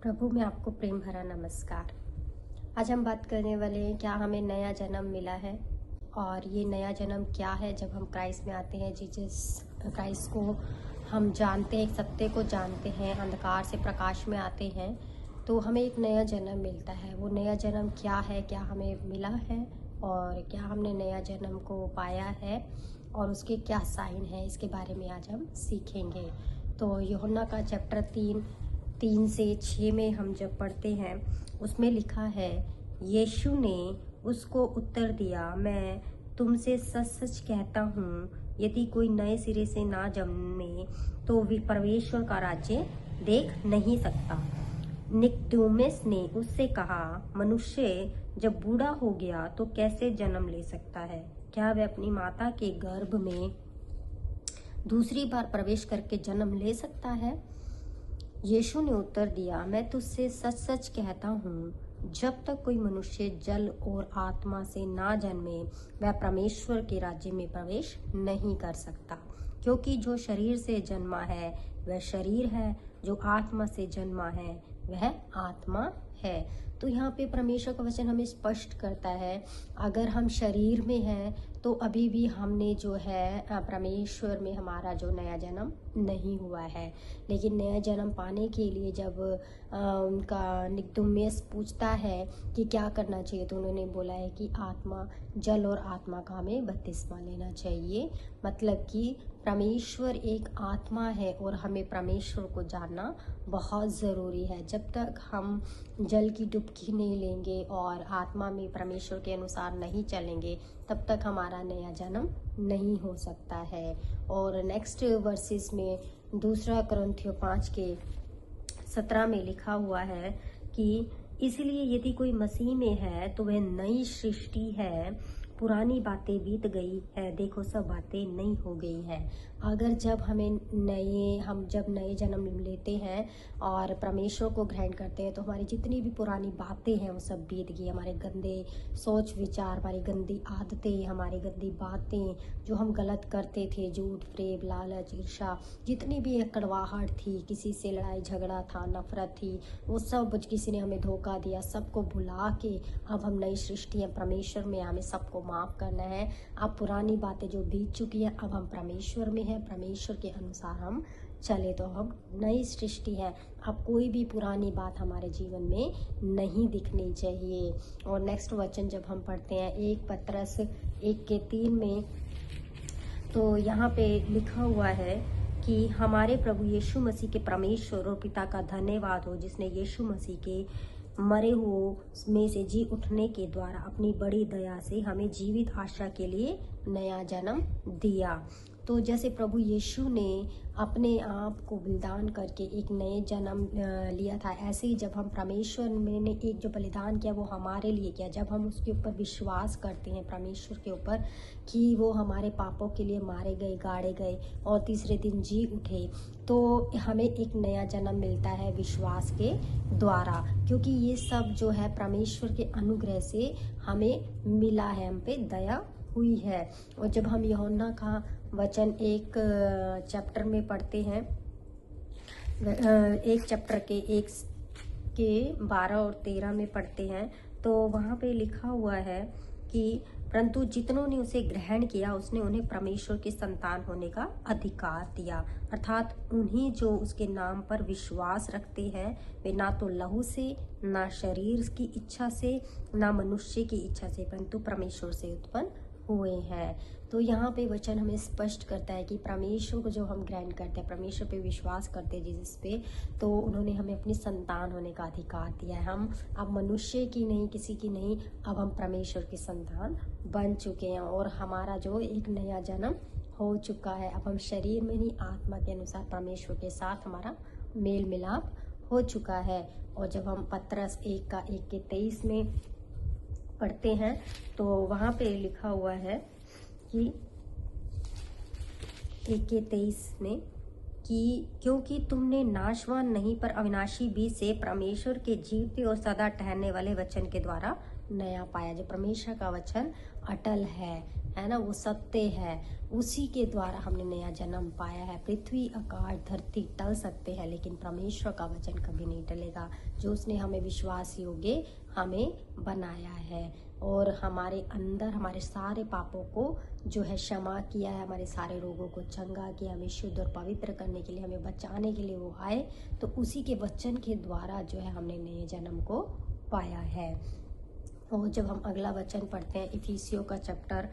प्रभु में आपको प्रेम भरा नमस्कार। आज हम बात करने वाले हैं क्या हमें नया जन्म मिला है और ये नया जन्म क्या है। जब हम क्राइस्ट में आते हैं, जीसस क्राइस्ट को हम जानते हैं, सत्य को जानते हैं, अंधकार से प्रकाश में आते हैं, तो हमें एक नया जन्म मिलता है। वो नया जन्म क्या है, क्या हमें मिला है और क्या हमने नया जन्म को पाया है और उसके क्या साइन है, इसके बारे में आज हम सीखेंगे। तो यूहन्ना का चैप्टर 3 से 6 में हम जब पढ़ते हैं, उसमें लिखा है, यीशु ने उसको उत्तर दिया, मैं तुमसे सच सच कहता हूँ, यदि कोई नए सिरे से ना जन्मे तो वे परमेश्वर का राज्य देख नहीं सकता। निकोदेमुस ने उससे कहा, मनुष्य जब बूढ़ा हो गया तो कैसे जन्म ले सकता है? क्या वह अपनी माता के गर्भ में दूसरी बार प्रवेश करके जन्म ले सकता है? यीशु ने उत्तर दिया, मैं तुझसे सच सच कहता हूँ, जब तक कोई मनुष्य जल और आत्मा से ना जन्मे वह परमेश्वर के राज्य में प्रवेश नहीं कर सकता। क्योंकि जो शरीर से जन्मा है वह शरीर है, जो आत्मा से जन्मा है वह आत्मा है। तो यहाँ पे परमेश्वर का वचन हमें स्पष्ट करता है, अगर हम शरीर में हैं तो अभी भी हमने जो है परमेश्वर में हमारा जो नया जन्म नहीं हुआ है। लेकिन नया जन्म पाने के लिए जब उनका निकोदेमुस पूछता है कि क्या करना चाहिए, तो उन्होंने बोला है कि आत्मा, जल और आत्मा का हमें बपतिस्मा लेना चाहिए। मतलब कि परमेश्वर एक आत्मा है और हमें परमेश्वर को जानना बहुत ज़रूरी है। जब तक हम जल की डुबकी नहीं लेंगे और आत्मा में परमेश्वर के अनुसार नहीं चलेंगे, तब तक हमारा नया जन्म नहीं हो सकता है। और नेक्स्ट वर्सेस में 2 कुरिन्थियों 5:17 में लिखा हुआ है कि इसलिए यदि कोई मसीह में है तो वह नई सृष्टि है, पुरानी बातें बीत गई है, देखो सब बातें नई हो गई है। अगर जब हम जब नए जन्म लेते हैं और परमेश्वर को ग्रहण करते हैं, तो हमारी जितनी भी पुरानी बातें हैं वो सब बीत गई। हमारे गंदे सोच विचार, हमारी गंदी आदतें, हमारी गंदी बातें, जो हम गलत करते थे, झूठ, फरेब, लालच, ईर्ष्या, जितनी भी कड़वाहट थी, किसी से लड़ाई झगड़ा था, नफरत थी, वो सब, किसी ने हमें धोखा दिया, सबको भुला के अब हम नई सृष्टि हैं। परमेश्वर में हमें सबको माफ करना है। अब पुरानी बातें जो बीत चुकी है, अब हम परमेश्वर में हैं, परमेश्वर के अनुसार हम चले तो हम नई सृष्टि है। अब कोई भी पुरानी बात हमारे जीवन में नहीं दिखनी चाहिए। और नेक्स्ट वचन जब हम पढ़ते हैं 1 पत्रस 1:3 में, तो यहाँ पे लिखा हुआ है कि हमारे प्रभु यीशु मसीह के परमेश्वर और पिता का धन्यवाद हो, जिसने यीशु मसीह के मरे हुओं में से जी उठने के द्वारा अपनी बड़ी दया से हमें जीवित आशा के लिए नया जन्म दिया। तो जैसे प्रभु यीशु ने अपने आप को बलिदान करके एक नए जन्म लिया था, ऐसे ही जब हम परमेश्वर में ने एक जो बलिदान किया वो हमारे लिए किया। जब हम उसके ऊपर विश्वास करते हैं, परमेश्वर के ऊपर, कि वो हमारे पापों के लिए मारे गए, गाड़े गए और तीसरे दिन जी उठे, तो हमें एक नया जन्म मिलता है विश्वास के द्वारा। क्योंकि ये सब जो है परमेश्वर के अनुग्रह से हमें मिला है, हम पे दया हुई है। और जब हम यूहन्ना का वचन एक चैप्टर में पढ़ते हैं, एक चैप्टर के 12 और 13 में पढ़ते हैं, तो वहाँ पे लिखा हुआ है कि परंतु जितनों ने उसे ग्रहण किया उसने उन्हें परमेश्वर की संतान होने का अधिकार दिया, अर्थात उन्हीं जो उसके नाम पर विश्वास रखते हैं। वे ना तो लहू से, ना शरीर की इच्छा से, ना मनुष्य की इच्छा से, परंतु परमेश्वर से उत्पन्न हुए हैं। तो यहाँ पे वचन हमें स्पष्ट करता है कि परमेश्वर को जो हम ग्रहण करते हैं, परमेश्वर पे विश्वास करते हैं जिस पे, तो उन्होंने हमें अपनी संतान होने का अधिकार दिया है। हम अब मनुष्य की नहीं, किसी की नहीं, अब हम परमेश्वर की संतान बन चुके हैं और हमारा जो एक नया जन्म हो चुका है। अब हम शरीर में नहीं, आत्मा के अनुसार परमेश्वर के साथ हमारा मेल मिलाप हो चुका है। और जब हम पत्रस 1:23 में पढ़ते हैं, तो वहाँ पे लिखा हुआ है कि 1:23 में कि क्योंकि तुमने नाशवान नहीं पर अविनाशी बीज से परमेश्वर के जीवते और सदा ठहरने वाले वचन के द्वारा नया पाया। जो परमेश्वर का वचन अटल है है ना, वो सत्य है, उसी के द्वारा हमने नया जन्म पाया है। पृथ्वी आकाश धरती टल सकते हैं, लेकिन परमेश्वर का वचन कभी नहीं टलेगा, जो उसने हमें विश्वास योग्य हमें बनाया है और हमारे अंदर हमारे सारे पापों को जो है क्षमा किया है, हमारे सारे रोगों को चंगा किया, हमें शुद्ध और पवित्र करने के लिए, हमें बचाने के लिए वो आए। तो उसी के वचन के द्वारा जो है हमने नए जन्म को पाया है। और जब हम अगला वचन पढ़ते हैं इफिसियों का चैप्टर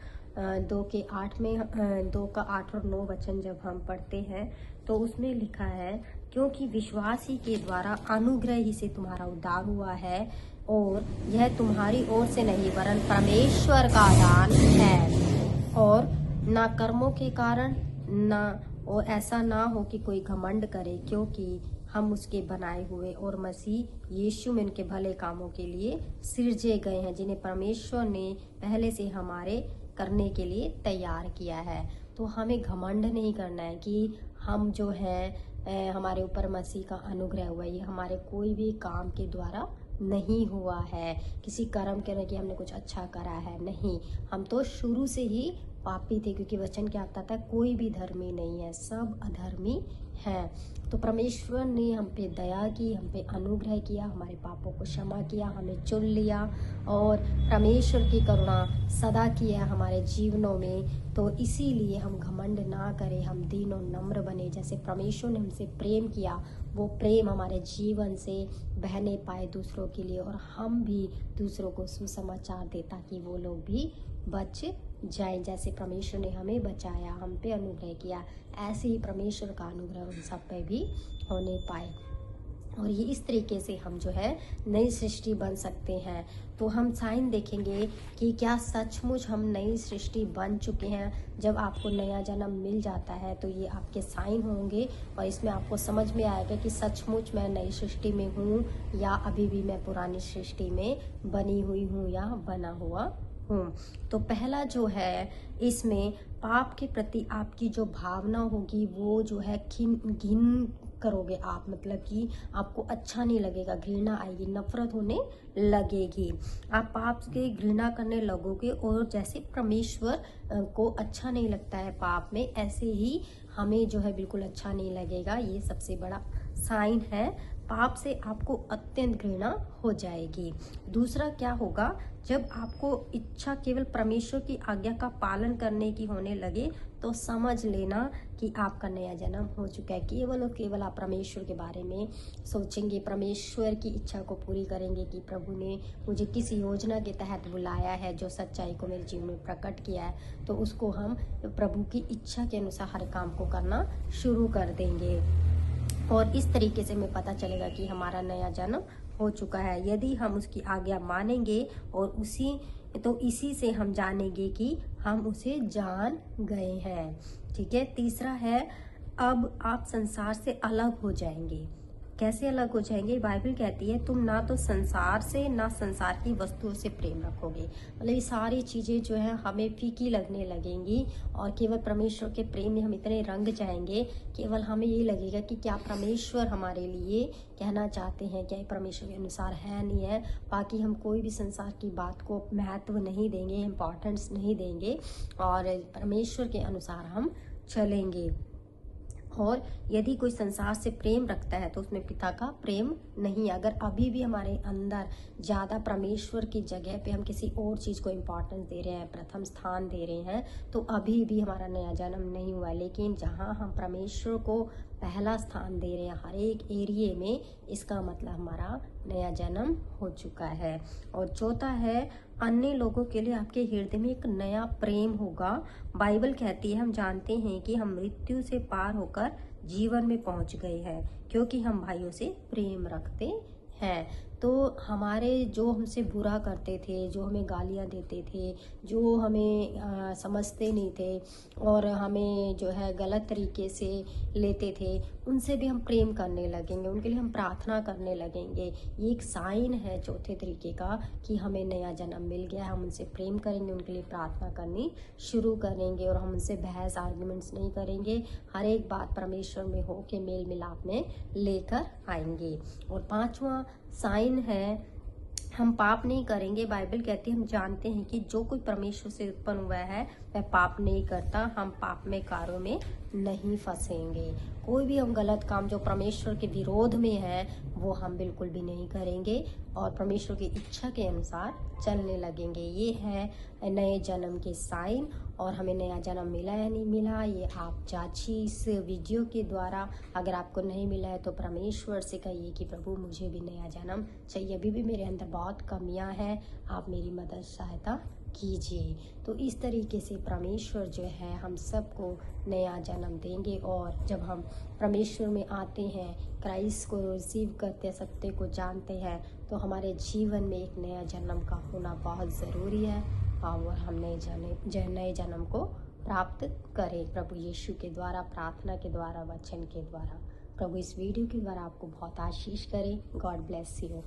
2 के 8 में 2 का 8 और 9 वचन जब हम पढ़ते हैं तो उसमें लिखा है, क्योंकि विश्वास ही के द्वारा अनुग्रह ही से तुम्हारा उद्धार हुआ है, और यह तुम्हारी ओर से नहीं वरन परमेश्वर का दान है, और ना कर्मों के कारण ना, और ऐसा ना हो कि कोई घमंड करे, क्योंकि हम उसके बनाए हुए और मसीह यीशु में उनके भले कामों के लिए सिरजे गए हैं, जिन्हें परमेश्वर ने पहले से हमारे करने के लिए तैयार किया है। तो हमें घमंड नहीं करना है कि हम जो है हमारे ऊपर मसीह का अनुग्रह हुआ, ये हमारे कोई भी काम के द्वारा नहीं हुआ है, किसी कर्म के कि हमने कुछ अच्छा करा है, नहीं, हम तो शुरू से ही पापी थे, क्योंकि वचन क्या बताता है, कोई भी धर्मी नहीं है, सब अधर्मी हैं। तो परमेश्वर ने हम पे दया की, हम पे अनुग्रह किया, हमारे पापों को क्षमा किया, हमें चुन लिया, और परमेश्वर की करुणा सदा की है हमारे जीवनों में। तो इसीलिए हम घमंड ना करें, हम दीन और नम्र बने, जैसे परमेश्वर ने हमसे प्रेम किया, वो प्रेम हमारे जीवन से बहने पाए दूसरों के लिए, और हम भी दूसरों को सुसमाचार दें ताकि वो लोग भी बच जाएं। जैसे परमेश्वर ने हमें बचाया, हम पे अनुग्रह किया, ऐसे ही परमेश्वर का अनुग्रह उन सब पे भी होने पाए। और ये इस तरीके से हम जो है नई सृष्टि बन सकते हैं। तो हम साइन देखेंगे कि क्या सचमुच हम नई सृष्टि बन चुके हैं। जब आपको नया जन्म मिल जाता है तो ये आपके साइन होंगे, और इसमें आपको समझ में आएगा कि सचमुच मैं नई सृष्टि में हूँ या अभी भी मैं पुरानी सृष्टि में बनी हुई हूँ या बना हुआ हूँ। तो पहला जो है, इसमें पाप के प्रति आपकी जो भावना होगी वो जो है घिन करोगे आप, मतलब कि आपको अच्छा नहीं लगेगा, घृणा आएगी, नफरत होने लगेगी, आप पाप के घृणा करने लगोगे। और जैसे परमेश्वर को अच्छा नहीं लगता है पाप में, ऐसे ही हमें जो है बिल्कुल अच्छा नहीं लगेगा। ये सबसे बड़ा साइन है, पाप से आपको अत्यंत घृणा हो जाएगी। दूसरा क्या होगा, जब आपको इच्छा केवल परमेश्वर की आज्ञा का पालन करने की होने लगे तो समझ लेना कि आपका नया जन्म हो चुका है। केवल और केवल आप परमेश्वर के बारे में सोचेंगे, परमेश्वर की इच्छा को पूरी करेंगे कि प्रभु ने मुझे किस योजना के तहत बुलाया है, जो सच्चाई को मेरे जीवन में प्रकट किया है, तो उसको हम प्रभु की इच्छा के अनुसार हर काम को करना शुरू कर देंगे। और इस तरीके से हमें पता चलेगा कि हमारा नया जन्म हो चुका है। यदि हम उसकी आज्ञा मानेंगे और इसी से हम जानेंगे कि हम उसे जान गए हैं। ठीक है। तीसरा है, अब आप संसार से अलग हो जाएंगे। कैसे अलग हो जाएंगे? बाइबल कहती है तुम ना तो संसार से ना संसार की वस्तुओं से प्रेम रखोगे। मतलब ये सारी चीजें जो है हमें फीकी लगने लगेंगी और केवल परमेश्वर के प्रेम में हम इतने रंग जाएंगे, केवल हमें ये लगेगा कि क्या परमेश्वर हमारे लिए कहना चाहते हैं, क्या ये परमेश्वर के अनुसार है नहीं है। बाकी हम कोई भी संसार की बात को महत्व नहीं देंगे, इम्पोर्टेंस नहीं देंगे और परमेश्वर के अनुसार हम चलेंगे। और यदि कोई संसार से प्रेम रखता है तो उसमें पिता का प्रेम नहीं। अगर अभी भी हमारे अंदर ज़्यादा परमेश्वर की जगह पे हम किसी और चीज़ को इम्पोर्टेंस दे रहे हैं, प्रथम स्थान दे रहे हैं, तो अभी भी हमारा नया जन्म नहीं हुआ। लेकिन जहाँ हम परमेश्वर को पहला स्थान दे रहे हैं हर एक एरिए में, इसका मतलब हमारा नया जन्म हो चुका है। और चौथा है, अन्य लोगों के लिए आपके हृदय में एक नया प्रेम होगा। बाइबल कहती है, हम जानते हैं कि हम मृत्यु से पार होकर जीवन में पहुंच गए हैं क्योंकि हम भाइयों से प्रेम रखते हैं। तो हमारे जो हमसे बुरा करते थे, जो हमें गालियां देते थे, जो हमें समझते नहीं थे और हमें जो है गलत तरीके से लेते थे, उनसे भी हम प्रेम करने लगेंगे, उनके लिए हम प्रार्थना करने लगेंगे। ये एक साइन है चौथे तरीके का कि हमें नया जन्म मिल गया है। हम उनसे प्रेम करेंगे, उनके लिए प्रार्थना करनी शुरू करेंगे और हम उनसे बहस आर्ग्यूमेंट्स नहीं करेंगे। हर एक बात परमेश्वर में हो के मेल मिलाप में लेकर आएंगे। और पांचवा साइन है, हम पाप नहीं करेंगे। बाइबल कहती है, हम जानते हैं कि जो कोई परमेश्वर से उत्पन्न हुआ है वह पाप नहीं करता। हम पाप में कार्यों में नहीं फंसेंगे। कोई भी हम गलत काम जो परमेश्वर के विरोध में है वो हम बिल्कुल भी नहीं करेंगे और परमेश्वर की इच्छा के अनुसार चलने लगेंगे। ये है नए जन्म के साइन। और हमें नया जन्म मिला या नहीं मिला ये आप जांचिए इस वीडियो के द्वारा। अगर आपको नहीं मिला है तो परमेश्वर से कहिए कि प्रभु मुझे भी नया जन्म चाहिए। अभी भी मेरे अंदर बहुत कमियां हैं, आप मेरी मदद सहायता कीजिए। तो इस तरीके से परमेश्वर जो है हम सबको नया जन्म देंगे। और जब हम परमेश्वर में आते हैं, क्राइस्ट को रिसीव करते, सत्य को जानते हैं, तो हमारे जीवन में एक नया जन्म का होना बहुत ज़रूरी है और हम नए जन्म को प्राप्त करें प्रभु यीशु के द्वारा, प्रार्थना के द्वारा, वचन के द्वारा। प्रभु इस वीडियो के द्वारा आपको बहुत आशीष करें। God bless you.